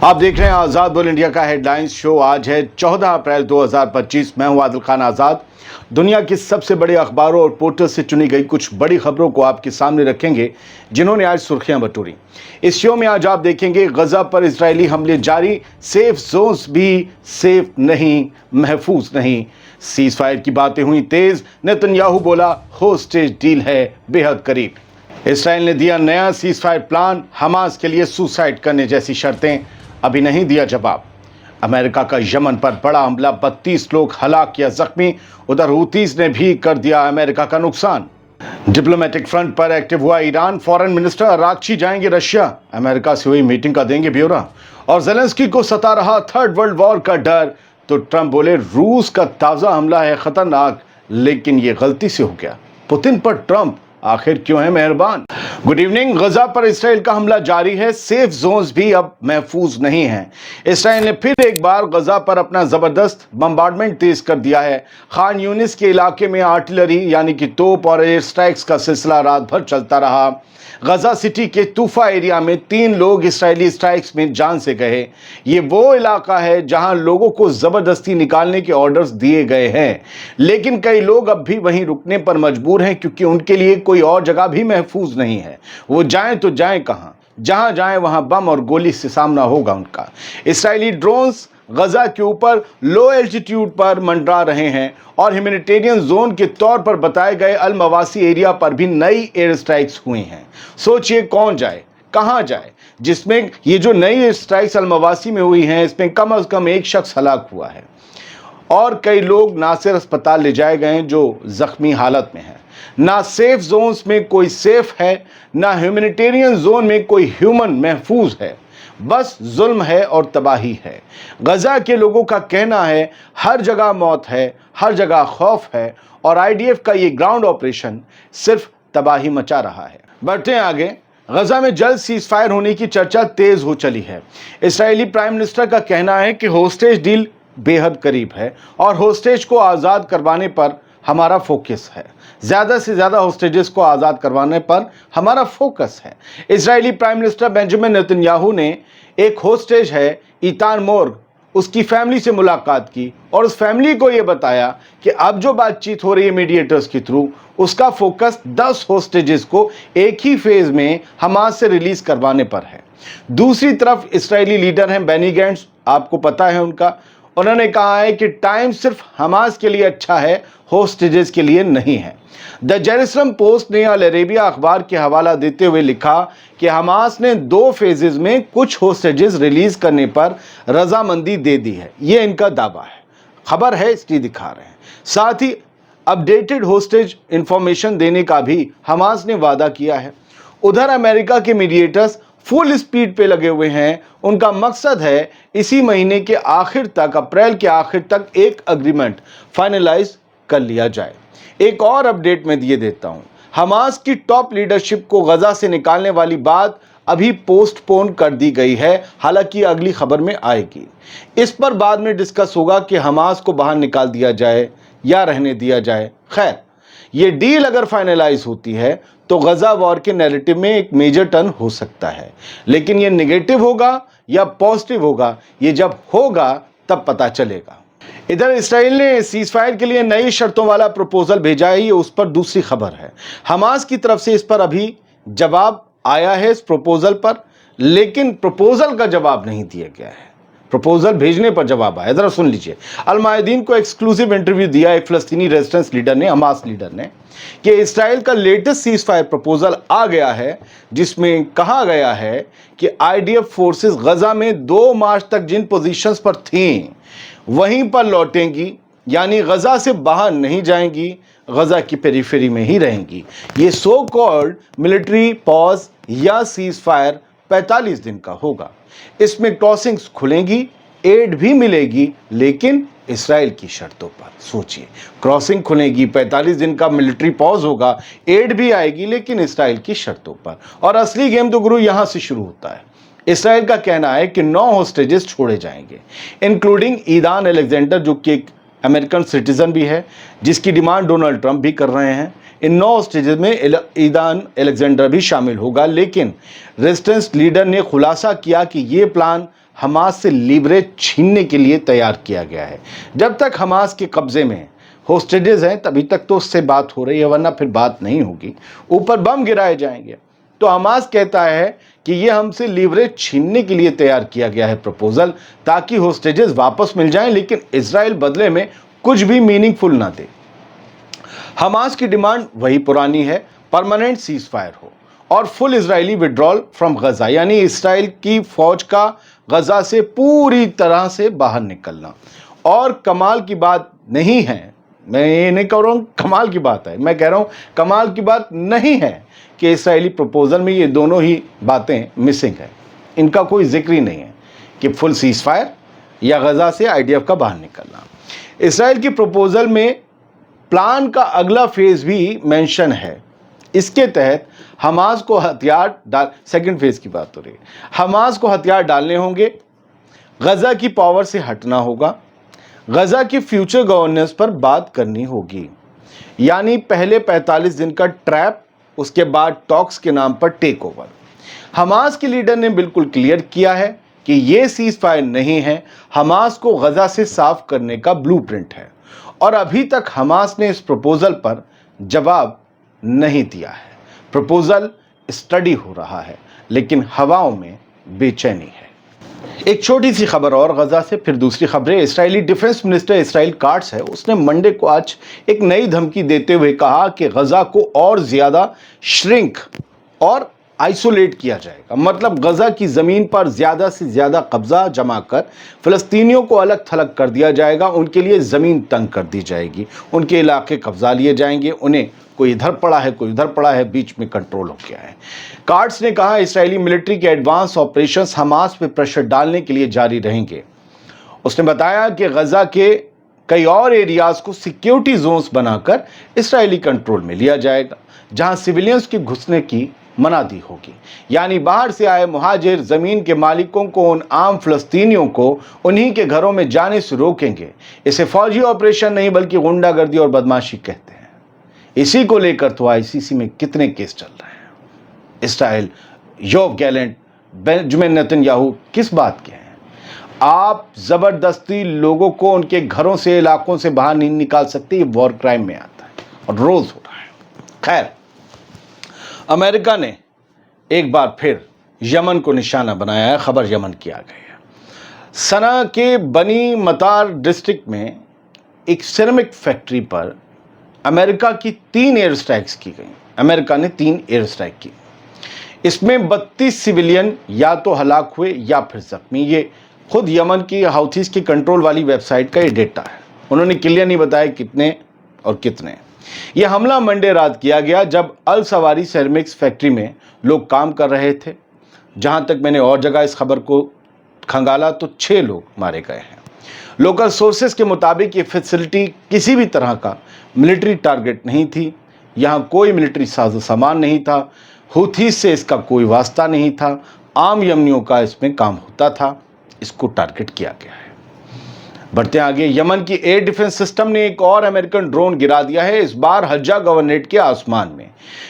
आप देख रहे हैं आजाद बोल इंडिया का हेडलाइंस शो। आज है 14 अप्रैल 2025। मैं हूं आदिल खान आजाद। दुनिया के सबसे बड़े अखबारों और पोर्टल से चुनी गई कुछ बड़ी खबरों को आपके सामने रखेंगे जिन्होंने आज सुर्खियां बटोरी। इस शो में आज आप देखेंगे गजा पर इजरायली हमले जारी, सेफ जोन्स भी सेफ नहीं, महफूज नहीं। सीज फायर की बातें हुई तेज, नेतन्याहू बोला होस्टेज डील है बेहद करीब। इसराइल ने दिया नया सीज फायर प्लान, हमास के लिए सुसाइड करने जैसी शर्तें, अभी नहीं दिया जवाब। अमेरिका का यमन पर बड़ा हमला, 32 लोग हलाक या जख्मी, उधर हूतीज ने भी कर दिया अमेरिका का नुकसान। डिप्लोमेटिक फ्रंट पर एक्टिव हुआ ईरान, फॉरेन मिनिस्टर अरागची जाएंगे रशिया, अमेरिका से हुई मीटिंग का देंगे ब्यौरा। और जेलेंस्की को सता रहा थर्ड वर्ल्ड वॉर का डर, तो ट्रंप बोले रूस का ताजा हमला है खतरनाक, लेकिन ये गलती से हो गया। पुतिन पर ट्रंप आखिर क्यों है मेहरबान। Good evening. गजा पर इसराइल का हमला जारी है, सेफ जोन्स भी अब महफूज नहीं हैं। इसराइल ने फिर एक बार गजा पर अपना जबरदस्त बम्बार्डमेंट तेज कर दिया है। खान यूनिस के इलाके में आर्टिलरी यानी कि तोप और एयर स्ट्राइक्स का सिलसिला रात भर चलता रहा। गजा सिटी के तूफा एरिया में 3 लोग इसराइली स्ट्राइक्स में जान से गए। ये वो इलाका है जहां लोगों को जबरदस्ती निकालने के ऑर्डर्स दिए गए हैं, लेकिन कई लोग अब भी वहीं रुकने पर मजबूर हैं क्योंकि उनके लिए कोई और जगह भी महफूज नहीं है। वो जाएं तो जाएं कहां? जहां जाएं वहां बम और गोली से सामना होगा उनका। इसराइली ड्रोन्स गजा के ऊपर लो एल्टीट्यूड पर मंडरा रहे हैं और ह्यूमैनिटेरियन जोन के तौर पर बताए गए अल मवासी एरिया पर भी नई एयर स्ट्राइक्स हुई हैं। सोचिए कौन जाए, कहां जाए, जिसमें ये जो नई एयर स्ट्राइक्स अल मवासी में हुई हैं इसमें कम से कम एक शख्स हलाक हुआ है और कई लोग नासिर अस्पताल ले जाए गए हैं जो जख्मी हालत में हैं। ना सेफ जोन्स में कोई सेफ है, ना ह्यूमैनिटेरियन जोन में कोई ह्यूमन महफूज है, बस जुल्म है और तबाही है। गजा के लोगों का कहना है हर जगह मौत है, हर जगह खौफ है और आईडीएफ का ये ग्राउंड ऑपरेशन सिर्फ तबाही मचा रहा है। बढ़ते हैं आगे। गजा में जल्द सीज फायर होने की चर्चा तेज हो चली है। इस्राएली प्राइम मिनिस्टर का कहना है कि होस्टेज डील बेहद करीब है और होस्टेज को आज़ाद करवाने पर हमारा फोकस है। ज़्यादा से ज़्यादा होस्टेजेस को आज़ाद करवाने पर हमारा फोकस है। Israeli prime minister Benjamin Netanyahu ने एक होस्टेज है ईतान मोर्ग, उसकी फैमिली से मुलाकात की और उस फैमिली को ये बताया कि अब जो बातचीत हो रही है मीडिएटर्स के थ्रू, उसका फोकस 10 होस्टेजेस को एक ही फेज में हमास से रिलीज करवाने पर है। दूसरी तरफ इस्राएली लीडर हैं बेनी गैंट्स, आपको पता है उनका, उन्होंने कहा है कि टाइम सिर्फ हमास के लिए अच्छा है, होस्टेजेस के लिए नहीं है। द जेरूसलम पोस्ट ने अल अरेबिया अखबार के हवाला देते हुए लिखा कि हमास ने 2 फेजेस में कुछ होस्टेजेस रिलीज करने पर रजामंदी दे दी है। ये इनका दावा है, खबर है इसलिए दिखा रहे हैं। साथ ही अपडेटेड होस्टेज इंफॉर्मेशन देने का भी हमास ने वादा किया है। उधर अमेरिका के मीडिएटर्स फुल स्पीड पे लगे हुए हैं। उनका मकसद है इसी महीने के आखिर तक, अप्रैल के आखिर तक एक एग्रीमेंट फाइनलाइज कर लिया जाए। एक और अपडेट मैं दिए देता हूं। हमास की टॉप लीडरशिप को गजा से निकालने वाली बात अभी पोस्टपोन कर दी गई है, हालांकि अगली खबर में आएगी। इस पर बाद में डिस्कस होगा कि हमास को बाहर निकाल दिया जाए या रहने दिया जाए। खैर, ये डील अगर फाइनलाइज होती है तो गजा वॉर के नैरेटिव में एक मेजर टर्न हो सकता है, लेकिन ये नेगेटिव होगा या पॉजिटिव होगा, ये जब होगा तब पता चलेगा। इधर इसराइल ने सीज फायर के लिए नई शर्तों वाला प्रपोजल भेजा है, ये उस पर दूसरी खबर है। हमास की तरफ से इस पर अभी जवाब आया है इस प्रपोजल पर, लेकिन प्रपोजल का जवाब नहीं दिया गया है। प्रपोजल भेजने पर जवाब आया, जरा सुन लीजिए। अल मायदीन को एक्सक्लूसिव इंटरव्यू दिया एक फ़लस्तीनी रेजिस्टेंस लीडर ने, हमास लीडर ने, कि इसराइल का लेटेस्ट सीज फायर प्रपोजल आ गया है जिसमें कहा गया है कि आईडीएफ फोर्सेस गजा में 2 मार्च तक जिन पोजीशंस पर थीं वहीं पर लौटेंगी, यानी गजा से बाहर नहीं जाएंगी, गजा की पेरीफेरी में ही रहेंगी। ये सो कॉल्ड मिलिट्री पॉज या सीज फायर 45 दिन का होगा। इसमें क्रॉसिंग्स खुलेंगी, एड भी मिलेगी, लेकिन इसराइल की शर्तों पर। सोचिए, क्रॉसिंग खुलेगी, 45 दिन का मिलिट्री पॉज होगा, एड भी आएगी, लेकिन इसराइल की शर्तों पर। और असली गेम तो गुरु यहां से शुरू होता है। इसराइल का कहना है कि 9 होस्टेजेस छोड़े जाएंगे, इंक्लूडिंग ईदान अलेक्जेंडर, जो कि एक अमेरिकन सिटीजन भी है, जिसकी डिमांड डोनाल्ड ट्रंप भी कर रहे हैं। इन 9 होस्टेजेस में ईदान अलेक्जेंडर भी शामिल होगा, लेकिन रेजिस्टेंस लीडर ने खुलासा किया कि ये प्लान حماس سے لیوریج چھیننے کے لیے تیار کیا گیا ہے۔ جب تک حماس کے قبضے میں ہوسٹیجز ہیں تبھی تک تو اس سے بات ہو رہی ہے، ورنہ پھر بات نہیں ہوگی، اوپر بم گرائے جائیں گے۔ تو حماس کہتا ہے کہ یہ ہم سے لیوریج چھیننے کے لیے تیار کیا گیا ہے پروپوزل، تاکہ ہوسٹیجز واپس مل جائیں، لیکن اسرائیل بدلے میں کچھ بھی میننگ فل نہ دے۔ حماس کی ڈیمانڈ وہی پرانی ہے، پرماننٹ سیز فائر ہو اور فل اسرائیلی وڈرال فرام غزہ، یعنی اسرائیل کی فوج کا غزہ سے پوری طرح سے باہر نکلنا۔ اور کمال کی بات نہیں ہے، میں یہ نہیں کہہ رہا ہوں کمال کی بات ہے، میں کہہ رہا ہوں کمال کی بات نہیں ہے کہ اسرائیلی پروپوزل میں یہ دونوں ہی باتیں مسنگ ہیں، ان کا کوئی ذکر ہی نہیں ہے کہ فل سیز فائر یا غزہ سے IDF کا باہر نکلنا۔ اسرائیل کی پروپوزل میں پلان کا اگلا فیز بھی مینشن ہے۔ اس کے تحت حماس کو سیکنڈ فیز کی بات ہو رہی ہے، حماس کو ہتھیار ڈالنے ہوں گے، غزہ کی پاور سے ہٹنا ہوگا، غزہ کی فیوچر گورننس پر بات کرنی ہوگی، یعنی پہلے 45 دن کا ٹریپ، اس کے بعد ٹاکس کے نام پر ٹیک اوور۔ حماس کے لیڈر نے بالکل کلیئر کیا ہے کہ یہ سیز فائر نہیں ہے، حماس کو غزہ سے صاف کرنے کا بلو پرنٹ ہے، اور ابھی تک حماس نے اس پروپوزل پر جواب نہیں دیا ہے۔ پروپوزل اسٹڈی ہو رہا ہے، لیکن ہواؤں میں بے چینی ہے۔ ایک چھوٹی سی خبر اور غزہ سے، پھر دوسری خبریں۔ اسرائیلی ڈیفنس منسٹر اسرائیل کاٹز ہے، اس نے منڈے کو آج ایک نئی دھمکی دیتے ہوئے کہا کہ غزہ کو اور زیادہ شرنک اور آئسولیٹ کیا جائے گا، مطلب غزہ کی زمین پر زیادہ سے زیادہ قبضہ جما کر فلسطینیوں کو الگ تھلگ کر دیا جائے گا، ان کے لیے زمین تنگ کر دی جائے گی، ان کے علاقے قبضہ لیے جائیں گے، انہیں کوئی ادھر پڑا ہے کوئی ادھر پڑا ہے، بیچ میں کنٹرول ہو گیا ہے۔ کارٹس نے کہا اسرائیلی ملٹری کے ایڈوانس آپریشنز حماس پہ پریشر ڈالنے کے لیے جاری رہیں گے۔ اس نے بتایا کہ غزہ کے کئی اور ایریاز کو سیکیورٹی زونز بنا کر اسرائیلی کنٹرول میں لیا جائے گا، جہاں سیویلینز کے گھسنے کی منادی ہوگی، یعنی باہر سے آئے مہاجر زمین کے مالکوں کو ان عام فلسطینیوں کو انہی کے گھروں میں جانے سے روکیں گے۔ اسے فوجی آپریشن نہیں بلکہ غنڈہ گردی اور بدماشی کہتے ہیں۔ اسی کو لے کر تو ICC میں کتنے کیس چل رہے ہیں۔ اسرائیل، یوو گیلنٹ، بنجمن نتن یاہو کس بات کے ہیں؟ آپ زبردستی لوگوں کو ان کے گھروں سے علاقوں سے باہر نہیں نکال سکتے، یہ وار کرائم میں آتا ہے اور روز ہو رہا ہے۔ خیر، امریکہ نے ایک بار پھر یمن کو نشانہ بنایا ہے، خبر یمن کی آ گئی ہے۔ صنعا کے بنی مطار ڈسٹرکٹ میں ایک سیرامک فیکٹری پر امریکہ کی 3 ایئر سٹرائکس کی گئیں۔ امریکہ نے 3 ایئر سٹرائک کی، اس میں 32 سویلین یا تو ہلاک ہوئے یا پھر زخمی۔ یہ خود یمن کی حوثیز کی کنٹرول والی ویب سائٹ کا یہ ڈیٹا ہے، انہوں نے کلیئر نہیں بتایا کتنے اور کتنے۔ یہ حملہ منڈے رات کیا گیا جب السواری سیرامکس فیکٹری میں لوگ کام کر رہے تھے۔ جہاں تک میں نے اور جگہ اس خبر کو کھنگالا تو 6 لوگ مارے گئے ہیں۔ لوکل سورسز کے مطابق یہ فیسلٹی کسی بھی طرح کا ملٹری ٹارگٹ نہیں تھی، یہاں کوئی ملٹری ساز و سامان نہیں تھا، حوثیز سے اس کا کوئی واسطہ نہیں تھا، عام یمنیوں کا اس میں کام ہوتا تھا، اس کو ٹارگٹ کیا گیا ہے۔ بڑھتے آگے، یمن کی ایئر ڈیفنس سسٹم نے ایک اور امریکن ڈرون گرا دیا ہے، اس بار حجہ گورنریٹ کے آسمان میں۔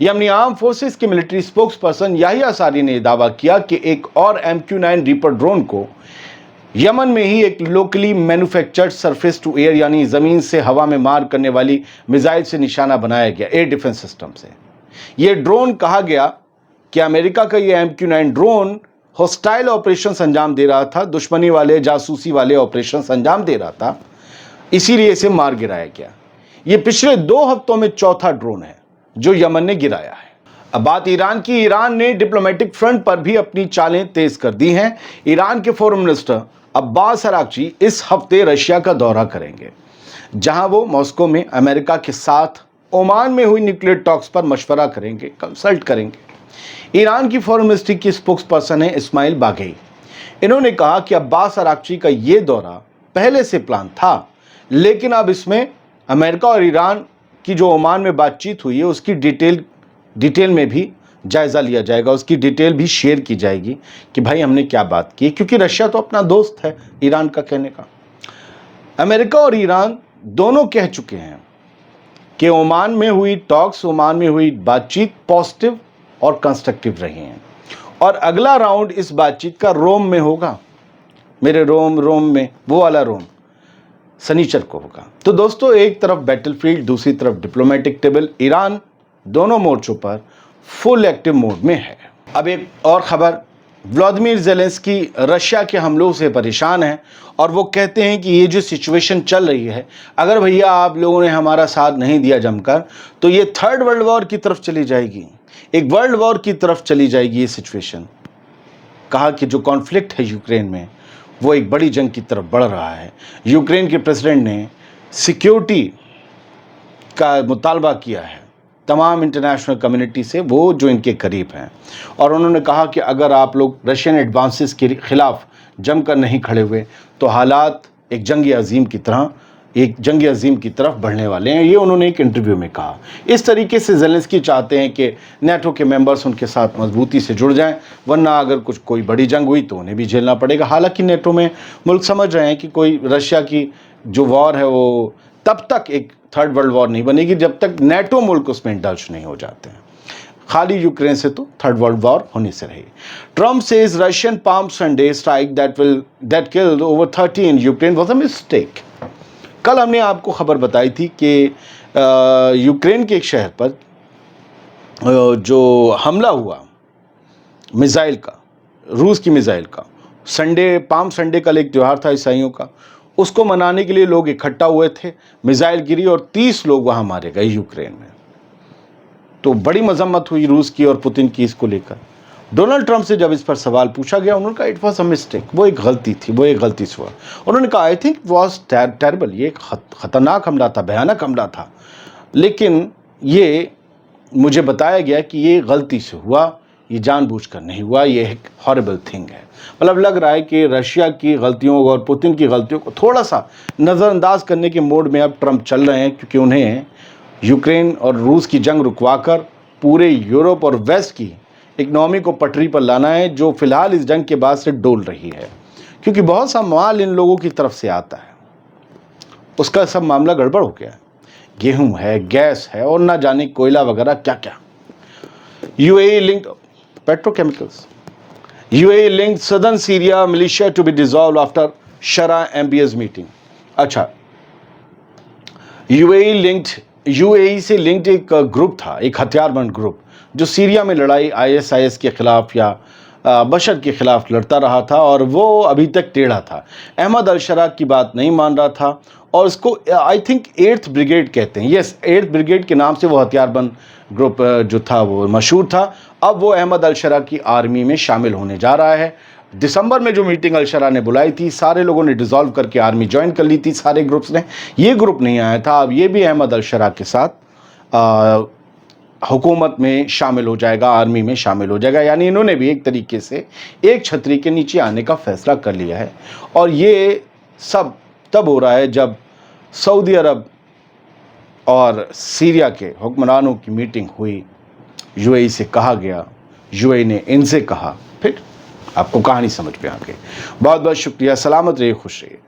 یمنی آرم فورسز کے ملٹری سپوکس پرسن یحییٰ ساری نے دعویٰ کیا کہ ایک اور MQ-9 ریپر ڈرون کو یمن میں ہی ایک locally manufactured surface to air یعنی زمین سے ہوا میں مار کرنے والی میزائل سے نشانہ بنایا گیا، ایئر ڈیفنس سسٹم سے۔ یہ ڈرون کہا گیا کہ امریکہ کا یہ MQ-9 ڈرون ہوسٹائل آپریشنز انجام دے رہا تھا، دشمنی والے جاسوسی والے آپریشنز انجام دے رہا تھا، اسی لیے اسے مار گرایا گیا۔ یہ پچھلے 2 ہفتوں میں چوتھا ڈرون ہے جو یمن نے گرایا ہے۔ اب بات ایران کی۔ ایران نے ڈپلومیٹک فرنٹ پر بھی اپنی چالیں تیز کر دی ہیں۔ ایران کے فورن منسٹر عباس اراغچی اس ہفتے رشیا کا دورہ کریں گے، جہاں وہ ماسکو میں امریکہ کے ساتھ عمان میں ہوئی نیوکلیئر ٹاکس پر مشورہ کریں گے، کنسلٹ کریں گے۔ ایران کی فورن منسٹری کی سپوکس پرسن ہے اسماعیل باگئی۔ انہوں نے کہا کہ عباس اراغچی کا یہ دورہ پہلے سے پلان تھا، لیکن اب اس میں امریکہ اور ایران کی جو عمان میں بات چیت ہوئی ہے اس کی ڈیٹیل میں بھی جائزہ لیا جائے گا، اس کی ڈیٹیل بھی شیئر کی جائے گی کہ بھائی ہم نے کیا بات کی، کیونکہ رشیا تو اپنا دوست ہے ایران کا کہنے کا۔ امریکہ اور ایران دونوں کہہ چکے ہیں کہ عمان میں ہوئی ٹاکس، عمان میں ہوئی بات چیت پازیٹیو اور کنسٹرکٹیو رہی ہیں، اور اگلا راؤنڈ اس بات چیت کا روم میں ہوگا۔ मेरे रोम रोम में, वो वाला रोम सनीचर को होगा। तो दोस्तों, एक तरफ बैटलफील्ड, दूसरी तरफ डिप्लोमेटिक टेबल, ईरान दोनों मोर्चों पर फुल एक्टिव मोड में है। अब एक और खबर, व्लादिमीर ज़ेलेंस्की रशिया के हमलों से परेशान हैं और वो कहते हैं कि ये जो सिचुएशन चल रही है, अगर भैया आप लोगों ने हमारा साथ नहीं दिया जमकर, तो ये थर्ड वर्ल्ड वॉर की तरफ चली जाएगी, एक वर्ल्ड वॉर की तरफ चली जाएगी ये सिचुएशन। कहा कि जो कॉन्फ्लिक्ट है यूक्रेन में, वो एक बड़ी जंग की तरफ बढ़ रहा है। यूक्रेन के प्रेसिडेंट ने सिक्योरिटी का मुतालबा किया है तमाम इंटरनेशनल कम्युनिटी से, वो जो इनके करीब हैं, और उन्होंने कहा कि अगर आप लोग रशियन एडवांसेस के खिलाफ जमकर नहीं खड़े हुए तो हालात एक जंग अजीम की तरफ बढ़ने वाले हैं। ये उन्होंने एक इंटरव्यू में कहा। इस तरीके से ज़ेलेंस्की चाहते हैं कि नेटो के मेंबर्स उनके साथ मजबूती से जुड़ जाएं, वरना अगर कोई बड़ी जंग हुई तो उन्हें भी झेलना पड़ेगा। हालांकि नेटो में मुल्क समझ रहे हैं कि कोई रशिया की जो वॉर है वो तब तक एक थर्ड वर्ल्ड वॉर नहीं बनेगी जब तक नेटो मुल्क उसमें इंडल्ज नहीं हो जाते हैं। खाली यूक्रेन से तो थर्ड वर्ल्ड वॉर होने से रही। Trump says Russian palm Sunday strike that killed over 30 in Ukraine was a mistake. कल हमने आपको खबर बताई थी कि यूक्रेन के एक शहर पर जो हमला हुआ मिसाइल का, रूस की मिसाइल का, पाम संडे कल एक त्यौहार था ईसाइयों का, उसको मनाने के लिए लोग इकट्ठा हुए थे, मिसाइल गिरी और 30 लोग वहां मारे गए यूक्रेन में। तो बड़ी मजम्मत हुई रूस की और पुतिन की इसको लेकर। डोनाल्ड ट्रंप से जब इस पर सवाल पूछा गया, उन्होंने कहा इट वॉज अ मिस्टेक, वो एक गलती थी, वो एक गलती से हुआ। उन्होंने कहा आई थिंक वॉज टेरेबल, ये एक खतरनाक हमला था, भयानक हमला था, लेकिन ये मुझे बताया गया कि ये गलती से हुआ, ये जानबूझकर नहीं हुआ, ये एक हॉरिबल थिंग है। मतलब लग रहा है कि रशिया की गलतियों और पुतिन की गलतियों को थोड़ा सा नज़रअंदाज करने के मोड में अब ट्रंप चल रहे हैं, क्योंकि उन्हें यूक्रेन और रूस की जंग रुकवाकर पूरे यूरोप और वेस्ट की इकनॉमी को पटरी पर लाना है, जो फिलहाल इस जंग के बाद से डोल रही है, क्योंकि बहुत सा माल इन लोगों की तरफ से आता है, उसका सब मामला गड़बड़ हो गया है। गेहूं है, गैस है और ना जाने कोयला वगैरह क्या क्या। UAE linked petrochemicals, UAE linked southern Syria militia to be dissolved after Sharaa MBS meeting. अच्छा, यूएई से लिंक्ड एक ग्रुप था, एक हथियारबंद ग्रुप, जो सीरिया में लड़ाई आईएसआईएस के खिलाफ या बशर के खिलाफ लड़ता रहा था, और वो अभी तक टेढ़ा था, अहमद अल-शरा की बात नहीं मान रहा था, और उसको आई थिंक 8th ब्रिगेड कहते हैं, यस 8th ब्रिगेड के नाम से वो हथियारबंद ग्रुप जो था वो मशहूर था। अब वो अहमद अल-शरा की आर्मी में शामिल होने जा रहा है। दिसंबर में जो मीटिंग अल-शरा ने बुलाई थी, सारे लोगों ने डिसॉल्व करके आर्मी ज्वाइन कर ली थी, सारे ग्रुप्स ने। ये ग्रुप नहीं आया था, अब ये भी अहमद अल-शरा के साथ हुकूमत में शामिल हो जाएगा, आर्मी में शामिल हो जाएगा। यानी इन्होंने भी एक तरीके से एक छतरी के नीचे आने का फैसला कर लिया है। और ये सब तब हो रहा है जब सऊदी अरब और सीरिया के हुक्मरानों की मीटिंग हुई, यूएई से कहा गया, यूएई ने इनसे कहा, फिर आपको कहानी समझ में आ गई। बहुत बहुत शुक्रिया, सलामत रहिए, खुश रहिए।